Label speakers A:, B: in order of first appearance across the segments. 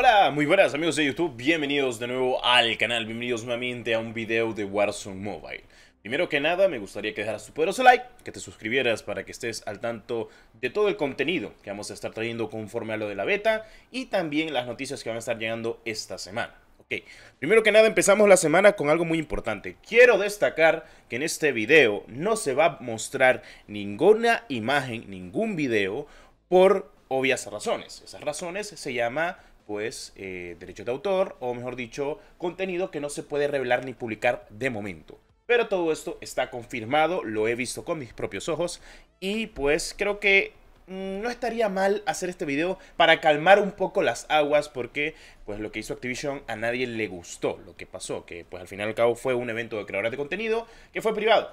A: Hola, muy buenas amigos de YouTube, bienvenidos de nuevo al canal, bienvenidos nuevamente a un video de Warzone Mobile. Primero que nada, me gustaría que dejaras tu poderoso like, que te suscribieras para que estés al tanto de todo el contenido que vamos a estar trayendo conforme a lo de la beta y también las noticias que van a estar llegando esta semana. Ok, primero que nada empezamos la semana con algo muy importante. Quiero destacar que en este video no se va a mostrar ninguna imagen, ningún video por obvias razones. Esas razones se llama pues derechos de autor, o mejor dicho, contenido que no se puede revelar ni publicar de momento. Pero todo esto está confirmado, lo he visto con mis propios ojos y pues creo que no estaría mal hacer este video para calmar un poco las aguas, porque pues lo que hizo Activision a nadie le gustó lo que pasó, que pues al final y al cabo fue un evento de creadores de contenido que fue privado.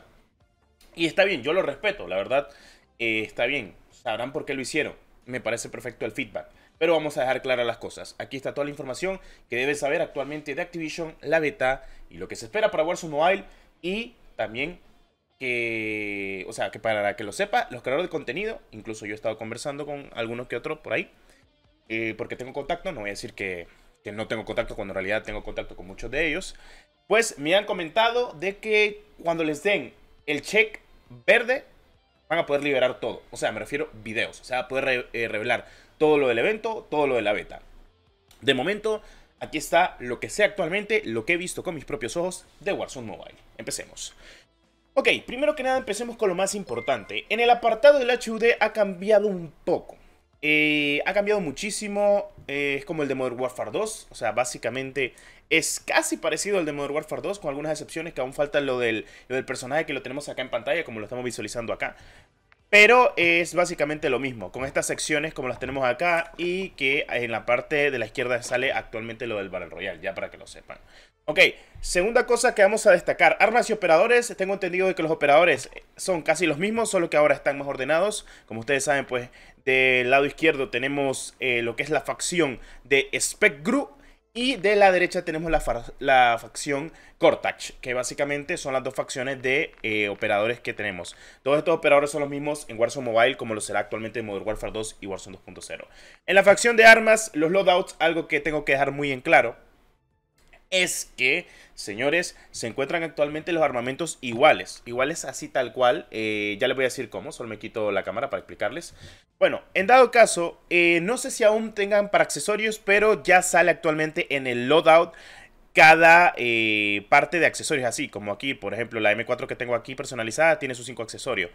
A: Y está bien, yo lo respeto, la verdad, está bien, sabrán por qué lo hicieron, me parece perfecto el feedback. Pero vamos a dejar claras las cosas. Aquí está toda la información que debes saber actualmente de Activision, la beta y lo que se espera para Warzone Mobile. Y también que, o sea, que para que lo sepa, los creadores de contenido, incluso yo he estado conversando con algunos que otros por ahí, porque tengo contacto, no voy a decir que no tengo contacto cuando en realidad tengo contacto con muchos de ellos. Pues me han comentado de que cuando les den el check verde, van a poder liberar todo. O sea, me refiero videos. O sea, poder revelar todo lo del evento, todo lo de la beta. De momento, aquí está lo que sé actualmente, lo que he visto con mis propios ojos de Warzone Mobile. Empecemos. Ok, primero que nada empecemos con lo más importante. En el apartado del HUD ha cambiado un poco. Ha cambiado muchísimo. Es como el de Modern Warfare 2. O sea, básicamente es casi parecido al de Modern Warfare 2, con algunas excepciones, que aún falta lo del personaje que lo tenemos acá en pantalla, como lo estamos visualizando acá. Pero es básicamente lo mismo, con estas secciones como las tenemos acá, y que en la parte de la izquierda sale actualmente lo del Battle Royale, ya para que lo sepan. Ok, segunda cosa que vamos a destacar, armas y operadores. Tengo entendido de que los operadores son casi los mismos, solo que ahora están más ordenados. Como ustedes saben, pues del lado izquierdo tenemos lo que es la facción de Spec Group, y de la derecha tenemos la facción Cortach, que básicamente son las dos facciones de operadores que tenemos. Todos estos operadores son los mismos en Warzone Mobile, como lo será actualmente en Modern Warfare 2 y Warzone 2.0. En la facción de armas, los loadouts, algo que tengo que dejar muy en claro es que, señores, se encuentran actualmente los armamentos iguales. Iguales así tal cual. Ya les voy a decir cómo, solo me quito la cámara para explicarles. Bueno, en dado caso, no sé si aún tengan para accesorios, pero ya sale actualmente en el loadout cada parte de accesorios, así como aquí, por ejemplo, la M4 que tengo aquí personalizada tiene sus 5 accesorios.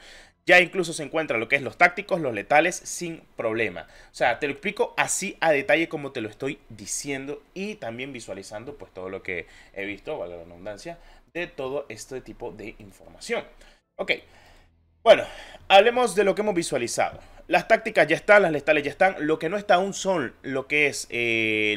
A: Ya incluso se encuentra lo que es los tácticos, los letales, sin problema. O sea, te lo explico así a detalle como te lo estoy diciendo, y también visualizando pues todo lo que he visto, valga la redundancia, de todo este tipo de información. Ok, bueno, hablemos de lo que hemos visualizado. Las tácticas ya están, las letales ya están. Lo que no está aún son lo que es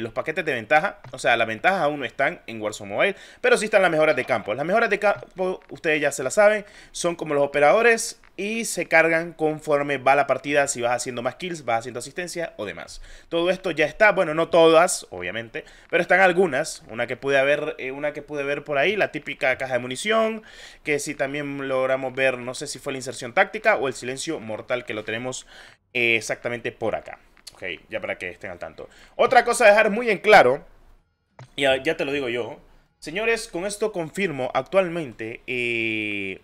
A: los paquetes de ventaja. O sea, las ventajas aún no están en Warzone Mobile, pero sí están las mejoras de campo. Las mejoras de campo, ustedes ya se las saben, son como los operadores y se cargan conforme va la partida. Si vas haciendo más kills, vas haciendo asistencia o demás. Todo esto ya está, bueno, no todas, obviamente, pero están algunas. Una que pude ver por ahí, la típica caja de munición, que si también logramos ver, no sé si fue la inserción táctica o el silencio mortal, que lo tenemos exactamente por acá. Ok, ya para que estén al tanto. Otra cosa a dejar muy en claro, y ya te lo digo yo, señores, con esto confirmo actualmente, y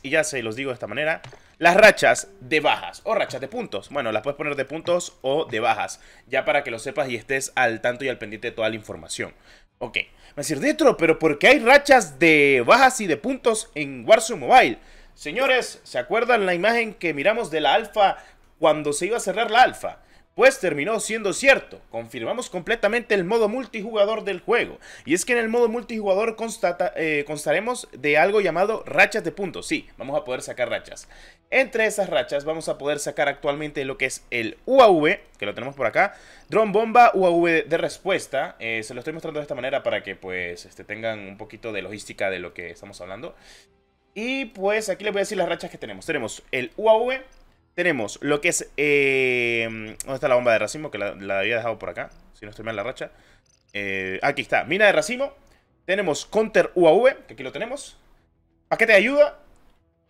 A: ya se los digo de esta manera, las rachas de bajas o rachas de puntos. Bueno, las puedes poner de puntos o de bajas, ya para que lo sepas y estés al tanto y al pendiente de toda la información. Ok, me va a decir, Detro, pero ¿por qué hay rachas de bajas y de puntos en Warzone Mobile? Señores, ¿se acuerdan la imagen que miramos de la alfa cuando se iba a cerrar la alfa? Pues terminó siendo cierto, confirmamos completamente el modo multijugador del juego. Y es que en el modo multijugador constaremos de algo llamado rachas de puntos. Sí, vamos a poder sacar rachas. Entre esas rachas vamos a poder sacar actualmente lo que es el UAV, que lo tenemos por acá. Drone bomba, UAV de respuesta. Se lo estoy mostrando de esta manera para que pues tengan un poquito de logística de lo que estamos hablando. Y pues aquí les voy a decir las rachas que tenemos. Tenemos el UAV. Tenemos lo que es... ¿dónde está la bomba de racimo? Que la había dejado por acá. Si no estoy mal la racha. Aquí está. Mina de racimo. Tenemos Counter UAV, que aquí lo tenemos. Paquete de ayuda.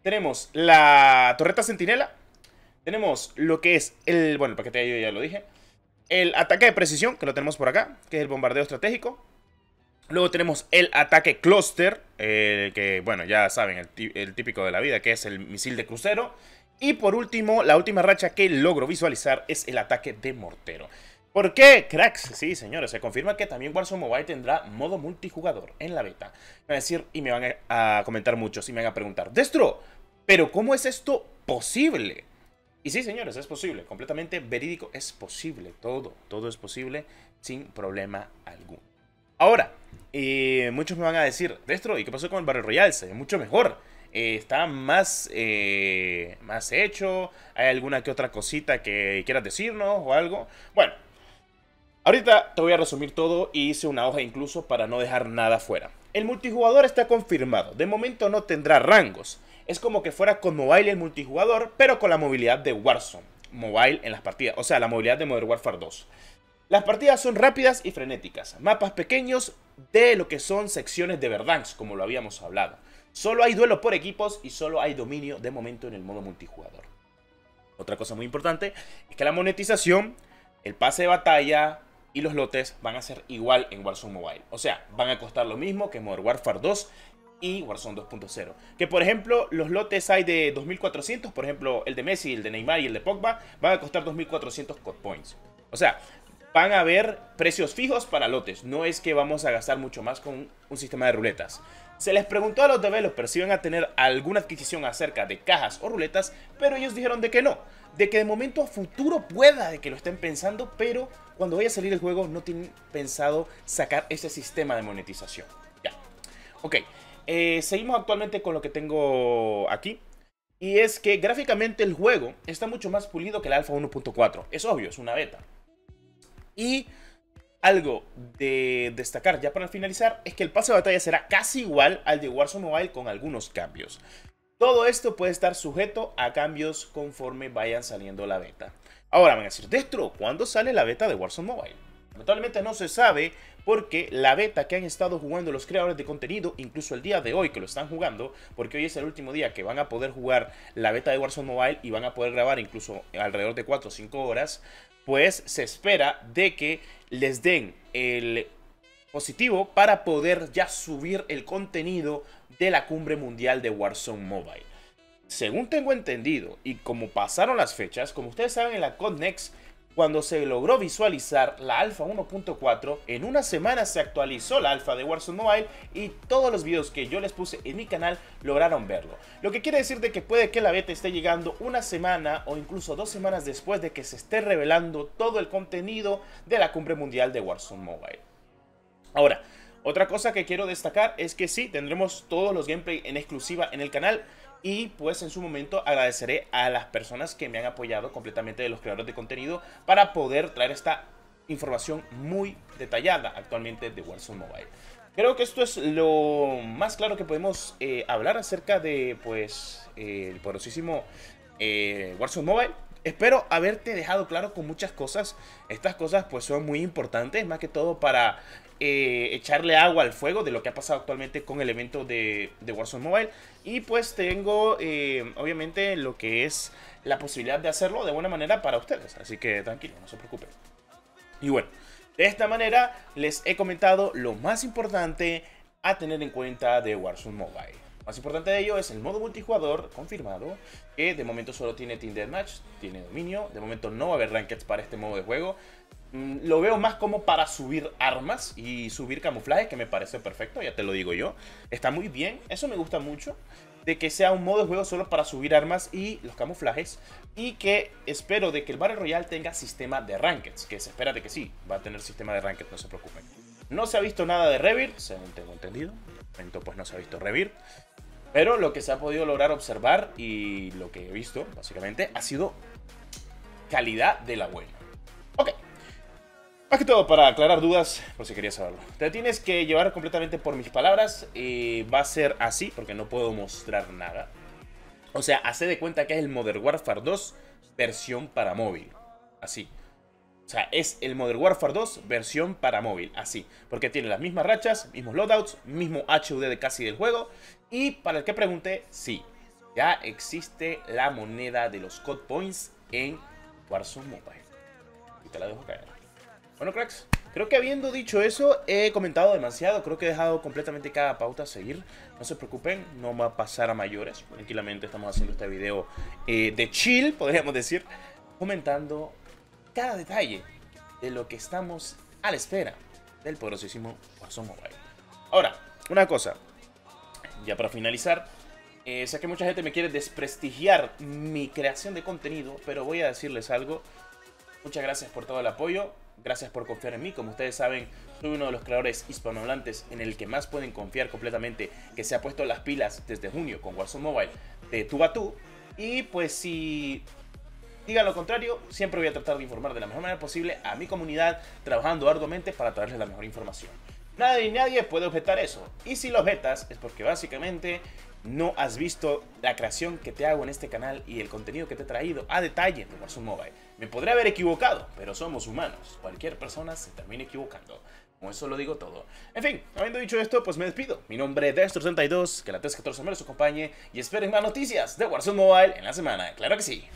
A: Tenemos la torreta centinela. Tenemos lo que es el... Bueno, el paquete de ayuda ya lo dije. el ataque de precisión, que lo tenemos por acá, que es el bombardeo estratégico. Luego tenemos el ataque cluster, que bueno, ya saben, el típico de la vida, que es el misil de crucero. Y por último, la última racha que logro visualizar es el ataque de mortero. ¿Por qué, cracks? Sí, señores, se confirma que también Warzone Mobile tendrá modo multijugador en la beta. Me van a decir, y me van a comentar muchos, y me van a preguntar, Destro, ¿pero cómo es esto posible? Y sí, señores, es posible, completamente verídico, es posible, todo es posible sin problema alguno. Ahora, muchos me van a decir, Destro, ¿y qué pasó con el Battle Royale? Se ve mucho mejor. Está más hecho. ¿Hay alguna que otra cosita que quieras decirnos o algo? Bueno, ahorita te voy a resumir todo y hice una hoja incluso para no dejar nada fuera. El multijugador está confirmado. De momento no tendrá rangos. Es como que fuera con Mobile el multijugador, pero con la movilidad de Warzone Mobile en las partidas. O sea, la movilidad de Modern Warfare 2. Las partidas son rápidas y frenéticas. Mapas pequeños de lo que son secciones de Verdansk, como lo habíamos hablado. Solo hay duelo por equipos y solo hay dominio de momento en el modo multijugador. Otra cosa muy importante es que la monetización, el pase de batalla y los lotes van a ser igual en Warzone Mobile. O sea, van a costar lo mismo que Modern Warfare 2 y Warzone 2.0. Que por ejemplo, los lotes hay de 2400, por ejemplo, el de Messi, el de Neymar y el de Pogba, van a costar 2400 COD Points. O sea, van a haber precios fijos para lotes. No es que vamos a gastar mucho más con un sistema de ruletas. Se les preguntó a los developers si iban a tener alguna adquisición acerca de cajas o ruletas, pero ellos dijeron de que no. De que de momento a futuro pueda de que lo estén pensando, pero cuando vaya a salir el juego no tienen pensado sacar ese sistema de monetización. Ya. Ok. Seguimos actualmente con lo que tengo aquí. Y es que gráficamente el juego está mucho más pulido que el Alpha 1.4. Es obvio, es una beta. Y algo de destacar ya para finalizar es que el pase de batalla será casi igual al de Warzone Mobile con algunos cambios. Todo esto puede estar sujeto a cambios conforme vayan saliendo la beta. Ahora van a decir, Destro, ¿cuándo sale la beta de Warzone Mobile? Lamentablemente no se sabe porque la beta que han estado jugando los creadores de contenido, incluso el día de hoy que lo están jugando, porque hoy es el último día que van a poder jugar la beta de Warzone Mobile y van a poder grabar incluso alrededor de 4 o 5 horas, pues se espera de que les den el positivo para poder ya subir el contenido de la cumbre mundial de Warzone Mobile. Según tengo entendido, y como pasaron las fechas, como ustedes saben en la CODNEX, cuando se logró visualizar la Alpha 1.4, en una semana se actualizó la Alpha de Warzone Mobile y todos los videos que yo les puse en mi canal lograron verlo. Lo que quiere decir de que puede que la beta esté llegando una semana o incluso 2 semanas después de que se esté revelando todo el contenido de la cumbre mundial de Warzone Mobile. Ahora, otra cosa que quiero destacar es que sí, tendremos todos los gameplay en exclusiva en el canal. Y pues en su momento agradeceré a las personas que me han apoyado completamente de los creadores de contenido para poder traer esta información muy detallada actualmente de Warzone Mobile. Creo que esto es lo más claro que podemos hablar acerca de pues el poderosísimo Warzone Mobile. Espero haberte dejado claro con muchas cosas. Estas cosas pues son muy importantes, más que todo para echarle agua al fuego de lo que ha pasado actualmente con el evento de Warzone Mobile. Y pues tengo obviamente lo que es la posibilidad de hacerlo de buena manera para ustedes. Así que tranquilo, no se preocupen. Y bueno, de esta manera les he comentado lo más importante a tener en cuenta de Warzone Mobile. Lo más importante de ello es el modo multijugador confirmado, que de momento solo tiene Team Deathmatch, tiene dominio. De momento no va a haber rankeds para este modo de juego. Lo veo más como para subir armas y subir camuflaje, que me parece perfecto, ya te lo digo yo. Está muy bien, eso me gusta mucho, de que sea un modo de juego solo para subir armas y los camuflajes. Y que espero de que el Battle Royale tenga sistema de rankeds, que se espera de que sí, va a tener sistema de rankeds, no se preocupen. No se ha visto nada de Rebirth, según tengo entendido. De momento pues no se ha visto Rebirth. Pero lo que se ha podido lograr observar y lo que he visto, básicamente, ha sido calidad de la buena. Ok. Más que todo para aclarar dudas, por si querías saberlo. Te tienes que llevar completamente por mis palabras. Va a ser así, porque no puedo mostrar nada. O sea, hace de cuenta que es el Modern Warfare 2 versión para móvil. Así. O sea, es el Modern Warfare 2 versión para móvil. Así. Porque tiene las mismas rachas, mismos loadouts, mismo HUD de casi del juego. Y para el que pregunte, sí. Ya existe la moneda de los COD Points en Warzone Mobile. Y te la dejo caer. Bueno, cracks, creo que habiendo dicho eso, he comentado demasiado. Creo que he dejado completamente cada pauta a seguir. No se preocupen, no va a pasar a mayores. Tranquilamente estamos haciendo este video de chill, podríamos decir, comentando cada detalle de lo que estamos a la espera del poderosísimo Warzone Mobile. Ahora, una cosa, ya para finalizar, sé que mucha gente me quiere desprestigiar mi creación de contenido, pero voy a decirles algo. Muchas gracias por todo el apoyo, gracias por confiar en mí. Como ustedes saben, soy uno de los creadores hispanohablantes en el que más pueden confiar completamente, que se ha puesto las pilas desde junio con Warzone Mobile de tú a tú. Y pues si digan lo contrario, siempre voy a tratar de informar de la mejor manera posible a mi comunidad, trabajando arduamente para traerles la mejor información. Nadie puede objetar eso. Y si lo objetas es porque básicamente no has visto la creación que te hago en este canal y el contenido que te he traído a detalle de Warzone Mobile. Me podré haber equivocado, pero somos humanos. Cualquier persona se termina equivocando. Con eso lo digo todo. En fin, habiendo dicho esto, pues me despido. Mi nombre es Dexter32, que la 314 me los acompañe y esperen más noticias de Warzone Mobile en la semana. ¡Claro que sí!